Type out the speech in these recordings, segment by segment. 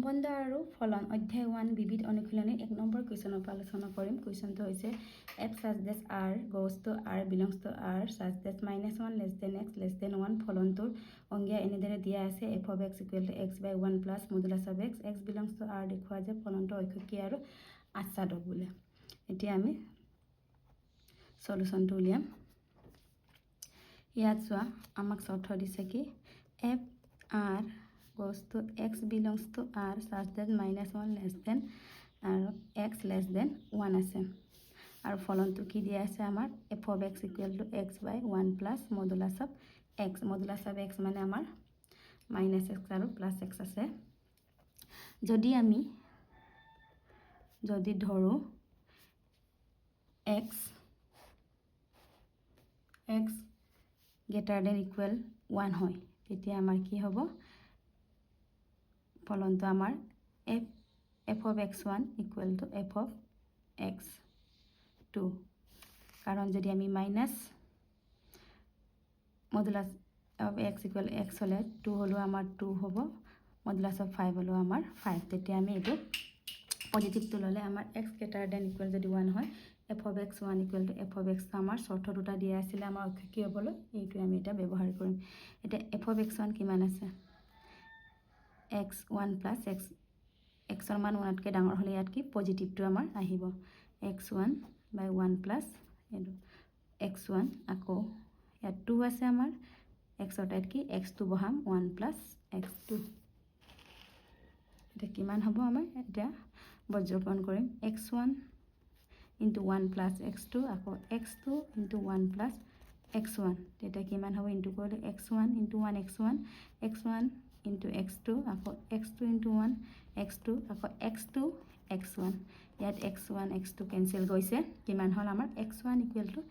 সম্বন্ধ আৰু ফলন অধ্যায় 1 বিবিধ অনুশীলনী 1 নম্বৰ কুৱেশ্যনৰ পৰা আলোচনা কৰিম। কুৱেশ্যনটো হৈছে f such that r goes to r belongs to r such that -1 less than x less than 1 ফলনটোৰ অংগীয়া এনেদৰে দিয়া আছে f of x equal to x by 1 plus modulus of x x belongs to r দেখুৱা যে ফলনটো ঐককী আৰু আচ্ছাদক বোলে। এতিয়া আমি সলিউশনটো উলিয়াম। ইয়াত চোৱা আমাক চৰ্ত দিছে কি f r goes to x belongs to r such that -1 less than x less than 1 আছে আৰু ফলনটো কি দিয়া আছে আমাৰ f of x equal to x by 1 plus modulus of x modulus of x মানে আমাৰ -x আৰু +x আছে। যদি ধৰো x greater than equal 1 হয় তেতিয়া আমাৰ কি হ'ব ফলনটো আমাৰ f of x1 equal to f of x2 কাৰণ যদি আমি minus modulus of x equal x হলে 2 হলো আমাৰ 2 হ'ব মডুলাস of 5 হলো আমাৰ 5 তেতিয়া আমি এটো পজিটিভটো ললে আমাৰ x greater than equal যদি 1 হয় f of x1 equal to f of x আমাৰ শৰ্ত দুটা দিয়া আছিল আমাৰ কি হ'বলো এইটো আমি এটা ব্যৱহাৰ কৰিম। এটা f of x1 কিমান আছে x1 plus x ৰ মান 1 তকৈ ডাঙৰ হলে ইয়াত কি পজিটিভটো আমাৰ আহিব x1 by 1 plus x1 আকৌ ইয়াত 2 আছে আমাৰ x ৰ ঠাইত কি x2 বহাম 1 plus x2 এটা কিমান হ'ব আমাৰ এটা বজ্ৰকৰণ কৰিম x1 into 1 plus x2 আকৌ x2 into 1 plus x1 এটা কিমান হ'ব ইনটু কৰিলে x1 into 1 x1 into x2 আকৌ x2 into 1 x2 আকৌ x2 x1 ইয়াত x1 x2 কেনসেল গৈছে কিমান হল আমাৰ x1 equal to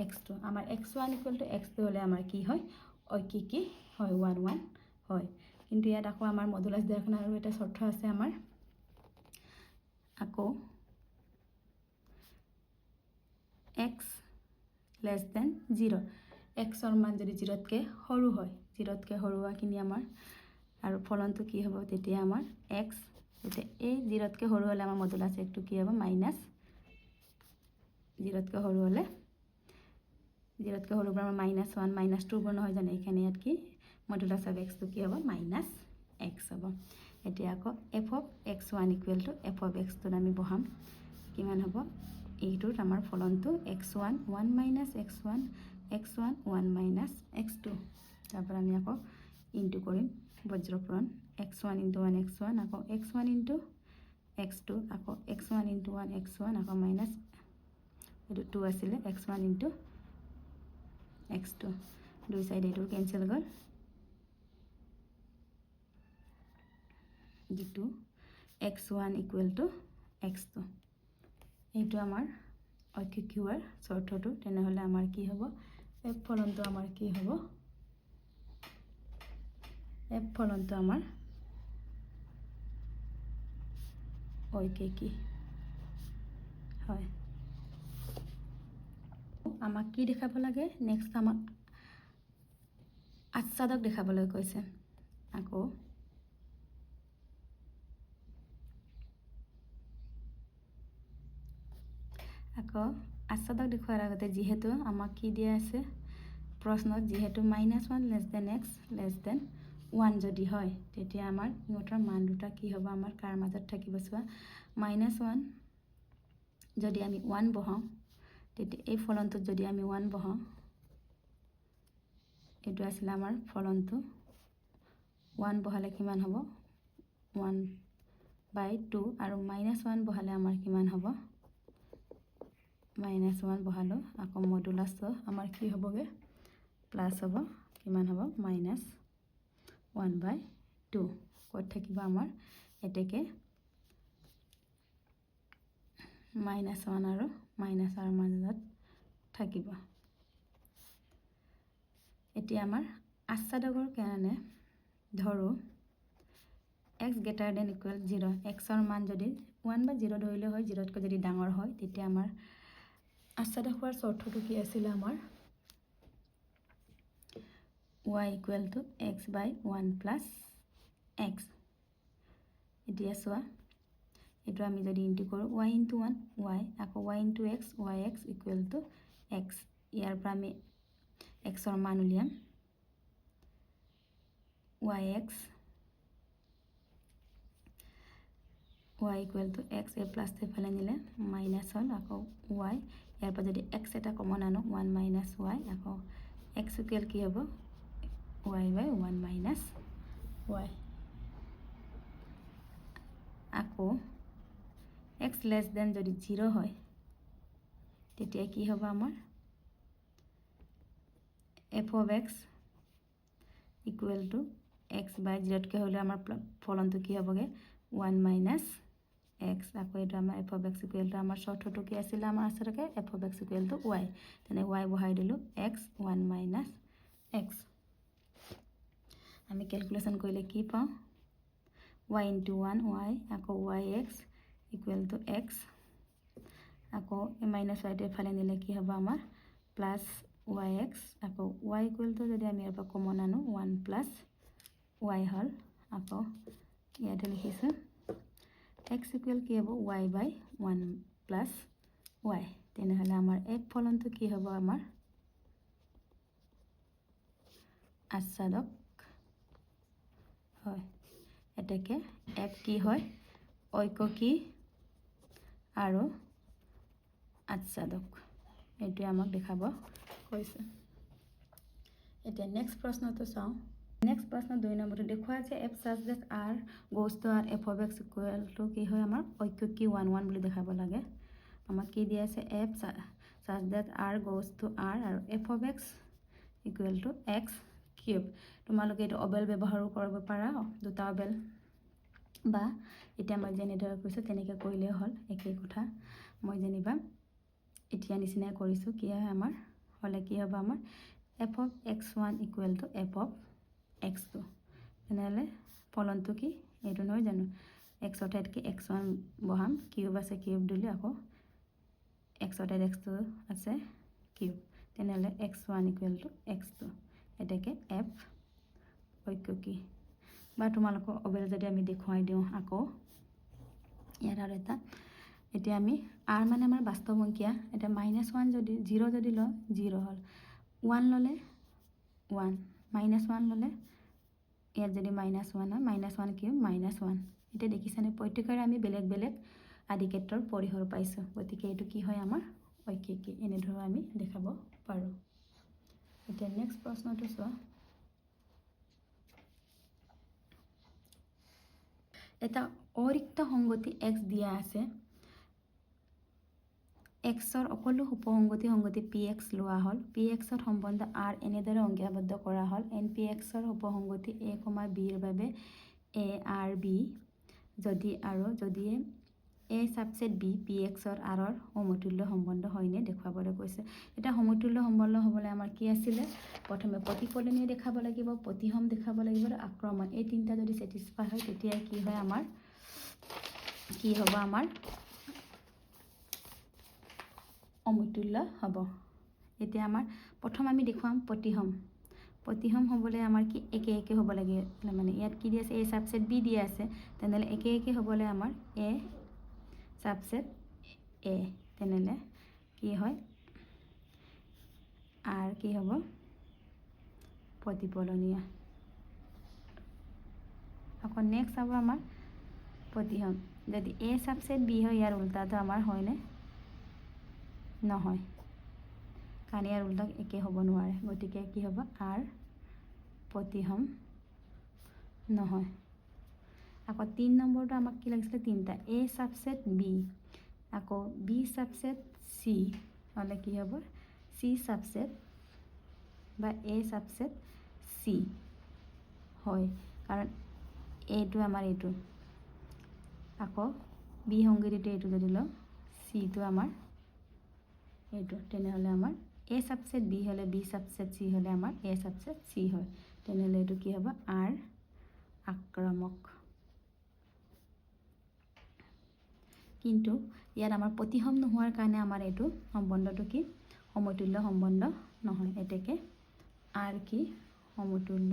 x2 আমাৰ x1 equal to x2 হলে আমাৰ কি হয় ঐকিকি হয় 1 1 হয় কিন্তু ইয়াত আকৌ আমাৰ মডুলাস দেখান আৰু এটা শৰ্ত আছে আমাৰ আকৌ x less than 0 x ৰ মান যদি 0 তকৈ সৰু হয় 0 তকৈ সৰু হোৱাখিনি আমাৰ আৰু ফলনটো কি হ'ব তেতিয়া আমাৰ x তেতিয়া এই 0 তকৈ সৰু হলে আমাৰ মডুলাস একটো কি হ'ব মাইনাস 0 তকৈ সৰু হলে 0 তকৈ সৰু পৰা মাইনাস 1 মাইনাস 2 বৰ্ণ হয় জানে এখানে ইয়াত কি মডুলাস অফ x টো কি হ'ব মাইনাস x হ'ব। এতিয়া আকৌ f of x1 equal to f of x টো আমি বহাম কিমান হ'ব এইটোত আমাৰ ফলনটো x1 1 minus x1 1 minus x2 তাৰপৰা আমি আকৌ ইনটু কৰিম বজ্ৰকৰণ x1 into 1 x1 আকৌ x1 into x2 আকৌ x1 into 1 x1 আকৌ minus এটো 2 আছিলে x1 into x2 দুই সাইড এটো ক্যান্সেল গল যেটো x1 equal to x2 এইটো আমাৰ ঐকিকিৰ শৰ্তটো তেনে হলে আমাৰ কি হ'ব f ফলনটো আমাৰ কি হ'ব f ফলনটো আমাৰ ঐকিকি হয় আমাক কি দেখাব লাগে নেক্সট আমাক আচ্ছাদক দেখাবলৈ কৈছে আকৌ আচ্ছাদক দেখুৱাৰ আগতে যেহেতু আমাক কি দিয়া আছে প্ৰশ্নত যেহেতু -1 less than x less than 1 যদি হয় তেতিয়া আমাৰ ইহঁতৰ মান দুটা কি হ'ব আমাৰ কাৰ মাজত থাকিব চোৱা -1 যদি আমি 1 বহাও তেতিয়া এই ফলনটো যদি আমি 1 বহাও এটো আছিল আমাৰ ফলনটো 1 বহালে কিমান হ'ব 1/2 আৰু -1 বহালে আমাৰ কিমান হ'ব -1 বহালো আকৌ মডুলাস আমাৰ কি হ'বগে প্লাস হ'ব কিমান হ'ব -1/2 কত থাকিব আমাৰ এতেকে -1 আৰু -r মাজত থাকিব। এতিয়া আমাৰ আচ্ছাদকৰ কাৰণে ধৰো x greater than equal 0 x ৰ মান যদি 1 বা 0 ধৰিলে হয় 0 তকৈ যদি ডাঙৰ হয় তেতিয়া আমাৰ আচ্ছাদক হোৱাৰ শৰ্তটো কি আছিল আমাৰ y equal to x by 1 plus x এতিয়া চোৱা এইটো আমি যদি ইনটু কৰোঁ y ইনটু 1 y আকৌ y into x yx equal to x ইয়াৰ পৰা আমি x ৰ মান উলিয়াম yx y equal to x A plus এইফালে নিলে মাইনাছ হ'ল আকৌ y ইয়াৰ পৰা যদি x এটা কমন আনো 1 মাইনাছ y আকৌ x ইকুৱেল কি হ'ব y বাই 1 মাইনাছ y আকৌ x লেছ দেন যদি 0 হয় তেতিয়া কি হ'ব আমাৰ f of x equal to x বাই 0 তকৈ হ'লে আমাৰ ফলনটো কি হ'বগে 1 মাইনাছ x আকৌ এইটো আমাৰ f of x equal to আমাৰ চৰ্তটো কি আছিল আমাৰ আছেৰকে f of x equal to y তেনে y বহাই দিলোঁ x 1 মাইনাছ x আমি ক্যালকুলেশন কৰিলে কি পাওঁ y ইনটু 1 y আকৌ yx ইকুৱেল টু x আকৌ এই মাইনাছ y এফালে নিলে কি হ'ব আমাৰ প্লাছ yx আকৌ y ইকুৱেল টু যদি আমি ইয়াৰ পৰা কমন আনো 1 প্লাছ y হ'ল আকৌ ইয়াতে লিখিছোঁ x ইকুৱেল কি হ'ব y বাই 1 প্লাছ y তেনেহ'লে আমাৰ এক ফলনটো কি হ'ব আমাৰ আচ্ছাদক হয় এটাকে এক কি হয় ঐককী আৰু আচ্ছাদক এইটো আমাক দেখাব কৈছে এতিয়া নেক্সট প্ৰশ্নটো চাওঁ নেক্সট প্ৰশ্ন 2 নম্বৰটো দেখুৱা যে f such that r goes to r f of x equal to কি হয় আমাৰ ঐককী 1 1 বুলি দেখাব লাগে আমাক কি দিয়া আছে f such that r goes to r আৰু f of x equal to x cube তোমালোকে এইটো অবেল ব্যৱহাৰ কৰিব পাৰা দুটা অবেল বা এতিয়া মই যেনেদৰে কৈছোঁ তেনেকৈ কৰিলে হ'ল একেই কথা মই যেনিবা এতিয়া নিচিনাই কৰিছোঁ কি হয় আমাৰ হলে কি হ'ব আমাৰ f of x1 equal to f of x2 তেনেহ'লে ফলনটো কি এইটো নহয় জানো x অৰ্থাৎ কি x1 বহাম কিউব আছে কিউব দিলে আকৌ x অৰ্থাৎ x2 আছে কিউব তেনেহ'লে x1 equal to x2 এটাকে f ঐককী বা তোমালোকৰ অবেল যদি আমি দেখুৱাই দিওঁ আকৌ ইয়াৰ আৰু এটা এতিয়া আমি r মানে আমাৰ বাস্তৱ সংখ্যা এটা -1 যদি 0 যদি ল 0 হ'ল 1 ললে 1 -1 ললে ইয়াত যদি -1 হয় -1 কিউব -1 এটা দেখিছানে প্ৰত্যেকৰে আমি বেলেগ বেলেগ আদিকেত্ৰৰ পৰিহৰ পাইছোঁ গতিকে এইটো কি হয় আমাৰ ঐককী এনেধৰণৰ আমি দেখাব পাৰোঁ এতিয়া নেক্সট প্ৰশ্নটো চোৱা এটা অৰিক্ত সংগতি x দিয়া আছে x ৰ সকলো উপসংগতি px লোৱা হ'ল px ৰ সম্বন্ধ r এনেদৰে সংজ্ঞাবদ্ধ কৰা হ'ল npx ৰ উপসংগতি a, b ৰ বাবে a r b যদি a সাবসেট b px ৰ r ৰ সমতুল্য সম্বন্ধ হয়নে দেখুৱাবলৈ কৈছে এটা সমতুল্য সম্বন্ধ হ'বলৈ আমাৰ কি আছিল প্ৰথমে প্ৰতিফলনীয় দেখাব লাগিব প্ৰতিসম দেখাব লাগিব আৰু আক্ৰমণ এই তিনটা যদি স্যাটিসফাই হয় তেতিয়া কি হয় আমাৰ কি হ'ব আমাৰ অমতুল্য হ'ব এতিয়া আমাৰ প্ৰথম আমি দেখুৱাম প্ৰতিসম হ'বলৈ আমাৰ কি একে একে হ'ব লাগে মানে ইয়াত কি দি আছে a সাবসেট b দিয়া আছে তেনেহ'লে একে একে হ'বলৈ আমাৰ a সাবসেট a তেনেহ'লে কি হয় r কি হ'ব প্ৰতিফলনীয় আকৌ নেক্সট হ'ব আমাৰ প্ৰতিসম যদি a সাবসেট b হয় ইয়াৰ উল্টাটো আমাৰ হয়নে নহয় কাৰণ ইয়াৰ উল্টা একে হ'ব নোৱাৰে গতিকে কি হ'ব r প্ৰতিসম নহয় আকৌ 3 নম্বৰটো আমাক কি লাগিছিলে তিনটা a সাবসেট b আকৌ b সাবসেট c হলে কি হ'ব c সাবসেট বা a সাবসেট c হয় কাৰণ এইটো আমাৰ এইটো আকৌ b সংগতিটো এইটো যদি ল c টো আমাৰ এইটো তেনেহ'লে আমাৰ a সাবসেট b হলে b সাবসেট c হলে আমাৰ a সাবসেট c হয় তেনেহ'লে এইটো কি হ'ব r আক্ৰমক কিন্তু ইয়াত আমাৰ প্ৰতিসম নোহোৱাৰ কাৰণে আমাৰ এইটো সম্বন্ধটো কি সমতুল্য সম্বন্ধ নহয় এটাকে r কি সমতুল্য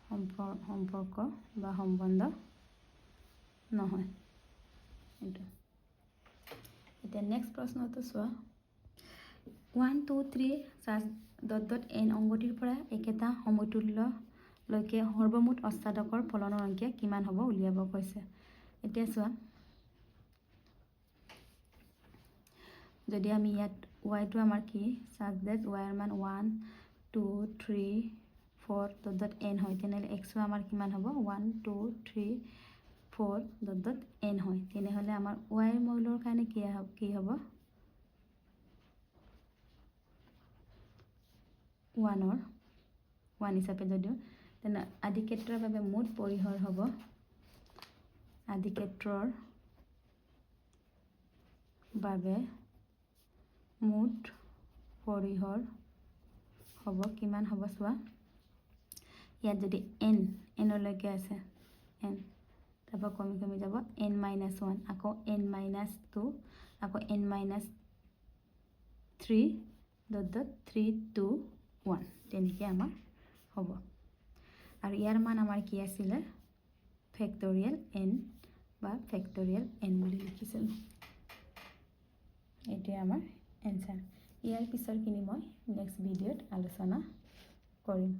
সম্পৰ্ক বা সম্বন্ধ নহয় এইটো এতিয়া নেক্সট প্ৰশ্নটো চোৱা 1 2 3 n অংগটিৰ পৰা একেটা সমতুল্যলৈকে সৰ্বমুঠ অষ্টাদশৰ ফলনৰ সংখ্যা কিমান হ'ব উলিয়াব কৈছে এতিয়া চোৱা যদি আমি ইয়াত y টো আমাৰ কি such that y এর মান 1 2 3 4 n হয় তেনেহলে x ও আমাৰ কিমান হ'ব 1 2 3 4 n হয় তেনেহলে আমাৰ y এৰ মূল্যৰ কাৰণে কি হ'ব 1 হিচাপে যদিও তেনে আদিকেত্ৰৰ বাবে মুঠ পৰিহৰ হ'ব আদিকেত্ৰৰ বাবে মুঠ পৰিহৰ হ'ব কিমান হ'ব চোৱা ইয়াত যদি n লৈকে আছে n তারপর কমি যাব n-1 আকৌ n-2 আকৌ n-3 3 2 1 তেনেকৈ আমাৰ হ'ব আৰু ইয়াৰ মান আমাৰ কি আছিলে ফেক্টৰিয়েল n বা ফেক্টৰিয়েল n বুলি লিখিছিলোঁ এইটোৱে আমাৰ এনসাৰ ইয়াৰ পিছৰখিনি মই নেক্সট ভিডিঅ'ত আলোচনা কৰিম